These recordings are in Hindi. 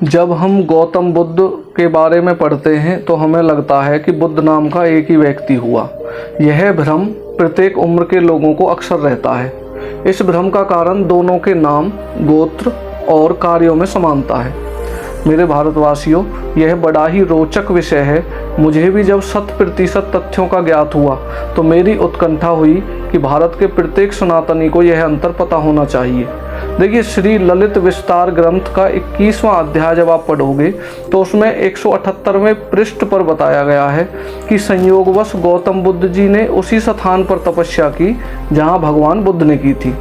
जब हम गौतम बुद्ध के बारे में पढ़ते हैं तो हमें लगता है कि बुद्ध नाम का एक ही व्यक्ति हुआ। यह भ्रम प्रत्येक उम्र के लोगों को अक्सर रहता है। इस भ्रम का कारण दोनों के नाम, गोत्र और कार्यों में समानता है। मेरे भारतवासियों, यह बड़ा ही रोचक विषय है। मुझे भी जब 100% तथ्यों का ज्ञात हुआ तो मेरी उत्कंठा हुई कि भारत के प्रत्येक सनातनी को यह अंतर पता होना चाहिए। देखिए, श्री ललित विस्तार ग्रंथ का 21वां अध्याय जब आप पढ़ोगे तो उसमें 178वें पृष्ठ पर बताया गया है कि संयोगवश गौतम बुद्ध जी ने उसी स्थान पर तपस्या की जहां भगवान बुद्ध ने की थी।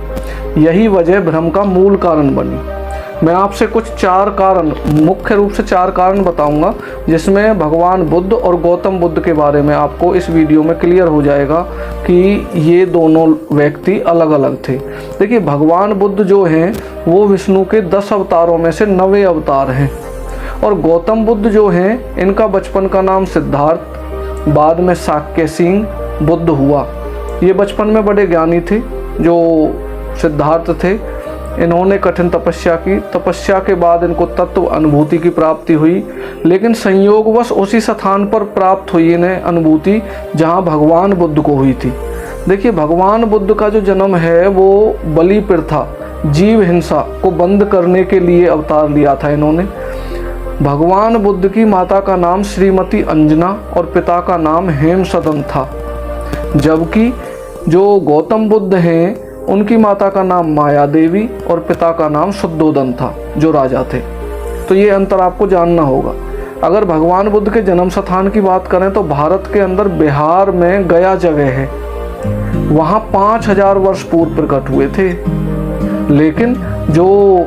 यही वजह भ्रम का मूल कारण बनी। मैं आपसे कुछ 4 कारण, मुख्य रूप से 4 कारण बताऊंगा जिसमें भगवान बुद्ध और गौतम बुद्ध के बारे में आपको इस वीडियो में क्लियर हो जाएगा कि ये दोनों व्यक्ति अलग अलग थे। देखिए, भगवान बुद्ध जो हैं वो विष्णु के 10 अवतारों में से 9वें अवतार हैं और गौतम बुद्ध जो हैं इनका बचपन का नाम सिद्धार्थ, बाद में शाक्य सिंह बुद्ध हुआ। ये बचपन में बड़े ज्ञानी थे। जो सिद्धार्थ थे, इन्होंने कठिन तपस्या की। तपस्या के बाद इनको तत्व अनुभूति की प्राप्ति हुई, लेकिन संयोगवश उसी स्थान पर प्राप्त हुई इन्हें अनुभूति जहां भगवान बुद्ध को हुई थी। देखिए, भगवान बुद्ध का जो जन्म है वो बलि प्रथा, जीव हिंसा को बंद करने के लिए अवतार लिया था इन्होंने। भगवान बुद्ध की माता का नाम श्रीमती अंजना और पिता का नाम हेमसदन था, जबकि जो गौतम बुद्ध हैं उनकी माता का नाम माया देवी और पिता का नाम शुद्धोदन था, जो राजा थे। तो ये अंतर आपको जानना होगा। अगर भगवान बुद्ध के जन्म स्थान की बात करें तो भारत के अंदर बिहार में गया जगह है, वहाँ 5000 वर्ष पूर्व प्रकट हुए थे। लेकिन जो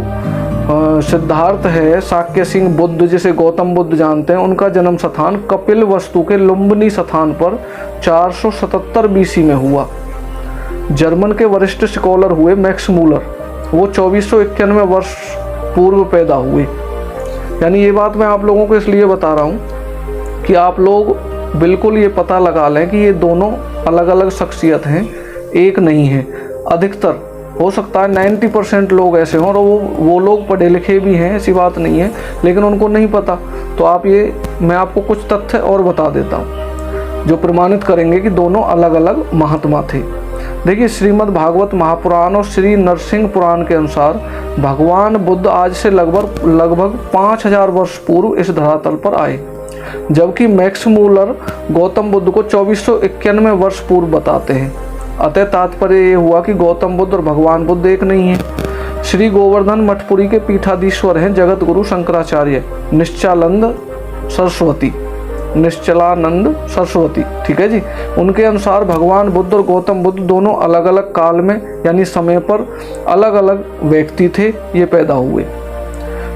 सिद्धार्थ है, शाक्य सिंह बुद्ध जिसे गौतम बुद्ध जानते हैं, उनका जन्म स्थान कपिल वस्तु के लुम्बिनी स्थान पर 477 BC में हुआ। जर्मन के वरिष्ठ स्कॉलर हुए मैक्स मूलर, वो 2491 वर्ष पूर्व पैदा हुए। यानी ये बात मैं आप लोगों को इसलिए बता रहा हूँ कि आप लोग बिल्कुल ये पता लगा लें कि ये दोनों अलग अलग शख्सियत हैं, एक नहीं है। अधिकतर हो सकता है 90% लोग ऐसे हों और वो लोग पढ़े लिखे भी हैं, ऐसी बात नहीं है, लेकिन उनको नहीं पता। तो मैं आपको कुछ तथ्य और बता देता हूँ जो प्रमाणित करेंगे कि दोनों अलग अलग महात्मा थे। देखिए, श्रीमद् भागवत महापुराण और श्री नरसिंह पुराण के अनुसार भगवान बुद्ध आज से लगभग 5000 वर्ष पूर्व इस धरातल पर आए, जबकि मैक्स मूलर गौतम बुद्ध को 2491 वर्ष पूर्व बताते हैं। अतः तात्पर्य ये हुआ कि गौतम बुद्ध और भगवान बुद्ध एक नहीं है। श्री गोवर्धन मठपुरी के पीठाधीश्वर हैं जगत गुरु शंकराचार्य निश्चलानंद सरस्वती, ठीक है जी। उनके अनुसार भगवान बुद्ध और गौतम बुद्ध दोनों अलग अलग काल में यानी समय पर अलग अलग व्यक्ति थे, ये पैदा हुए।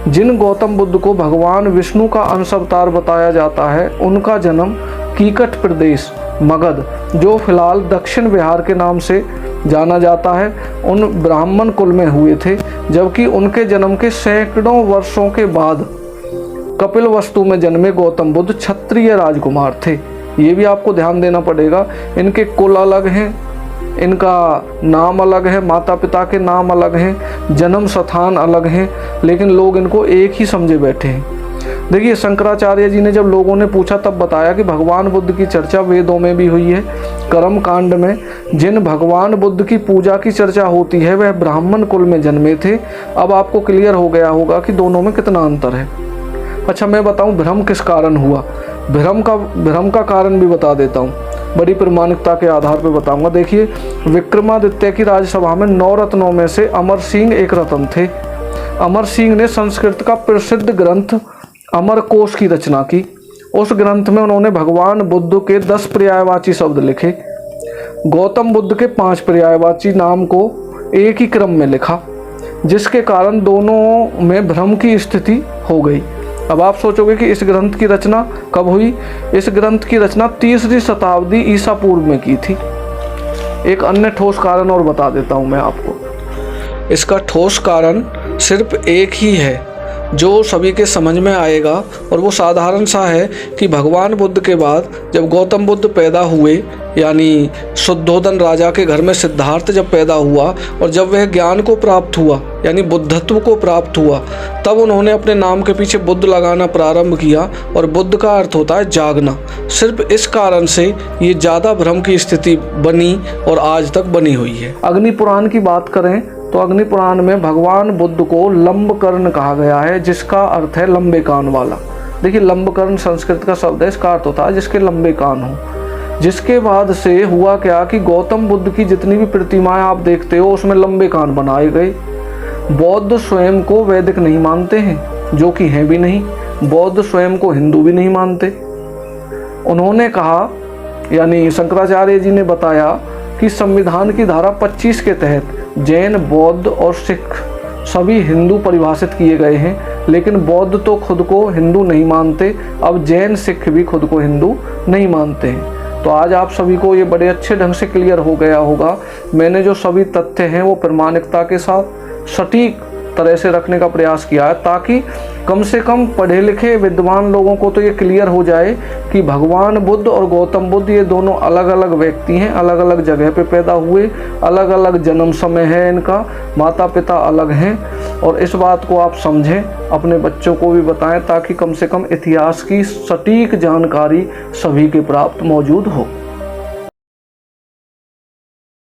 जिन गौतम बुद्ध को भगवान विष्णु का अंश अवतार बताया जाता है, उनका जन्म कीकट प्रदेश मगध, जो फिलहाल दक्षिण बिहार के नाम से जाना जाता है, उन ब्राह्मण कुल में हुए थे, जबकि उनके जन्म के सैकड़ों वर्षों के बाद कपिल वस्तु में जन्मे गौतम बुद्ध क्षत्रिय राजकुमार थे। ये भी आपको ध्यान देना पड़ेगा। इनके कुल अलग हैं, इनका नाम अलग है, माता पिता के नाम अलग हैं, जन्म स्थान अलग हैं, लेकिन लोग इनको एक ही समझे बैठे हैं। देखिए, शंकराचार्य जी ने जब लोगों ने पूछा तब बताया कि भगवान बुद्ध की चर्चा वेदों में भी हुई है। कर्म कांड में जिन भगवान बुद्ध की पूजा की चर्चा होती है वह ब्राह्मण कुल में जन्मे थे। अब आपको क्लियर हो गया होगा कि दोनों में कितना अंतर है। अच्छा, मैं बताऊं भ्रम किस कारण हुआ। भ्रम का कारण भी बता देता हूं, बड़ी प्रामाणिकता के आधार पर बताऊंगा। देखिए, विक्रमादित्य की राजसभा में 9 रत्नों में से अमर सिंह एक रत्न थे। अमर सिंह ने संस्कृत का प्रसिद्ध ग्रंथ अमरकोश की रचना की। उस ग्रंथ में उन्होंने भगवान बुद्ध के 10 पर्यायवाची शब्द लिखे। गौतम बुद्ध के 5 पर्यायवाची नाम को एक ही क्रम में लिखा, जिसके कारण दोनों में भ्रम की स्थिति हो गई। अब आप सोचोगे कि इस ग्रंथ की रचना कब हुई। इस ग्रंथ की रचना 3री शताब्दी ईसा पूर्व में की थी। एक अन्य ठोस कारण और बता देता हूं मैं आपको। इसका ठोस कारण सिर्फ एक ही है। जो सभी के समझ में आएगा, और वो साधारण सा है कि भगवान बुद्ध के बाद जब गौतम बुद्ध पैदा हुए, यानी शुद्धोधन राजा के घर में सिद्धार्थ जब पैदा हुआ और जब वह ज्ञान को प्राप्त हुआ यानी बुद्धत्व को प्राप्त हुआ, तब उन्होंने अपने नाम के पीछे बुद्ध लगाना प्रारंभ किया। और बुद्ध का अर्थ होता है जागना। सिर्फ इस कारण से ये ज़्यादा भ्रम की स्थिति बनी और आज तक बनी हुई है। अग्नि पुराण की बात करें तो अग्नि पुराण में भगवान बुद्ध को लंबकर्ण कहा गया है, जिसका अर्थ है लंबे कान वाला। देखिए, लंबकर्ण संस्कृत का शब्द है, इसका अर्थ होता है जिसके लंबे कान हो। जिसके बाद से हुआ क्या कि गौतम बुद्ध की जितनी भी प्रतिमाएं आप देखते हो उसमें लंबे कान बनाए गए। बौद्ध स्वयं को वैदिक नहीं मानते हैं, जो कि हैं भी नहीं। बौद्ध स्वयं को हिंदू भी नहीं मानते। उन्होंने कहा, यानी शंकराचार्य जी ने बताया कि संविधान की धारा 25 के तहत जैन, बौद्ध और सिख सभी हिंदू परिभाषित किए गए हैं, लेकिन बौद्ध तो खुद को हिंदू नहीं मानते। अब जैन, सिख भी खुद को हिंदू नहीं मानते हैं। तो आज आप सभी को ये बड़े अच्छे ढंग से क्लियर हो गया होगा। मैंने जो सभी तथ्य हैं वो प्रामाणिकता के साथ सटीक तरह से रखने का प्रयास किया है, ताकि कम से कम पढ़े लिखे विद्वान लोगों को तो ये क्लियर हो जाए कि भगवान बुद्ध और गौतम बुद्ध ये दोनों अलग अलग व्यक्ति हैं, अलग अलग जगह पे पैदा हुए, अलग अलग जन्म समय है इनका, माता पिता अलग हैं। और इस बात को आप समझें, अपने बच्चों को भी बताएं, ताकि कम से कम इतिहास की सटीक जानकारी सभी के प्राप्त मौजूद हो।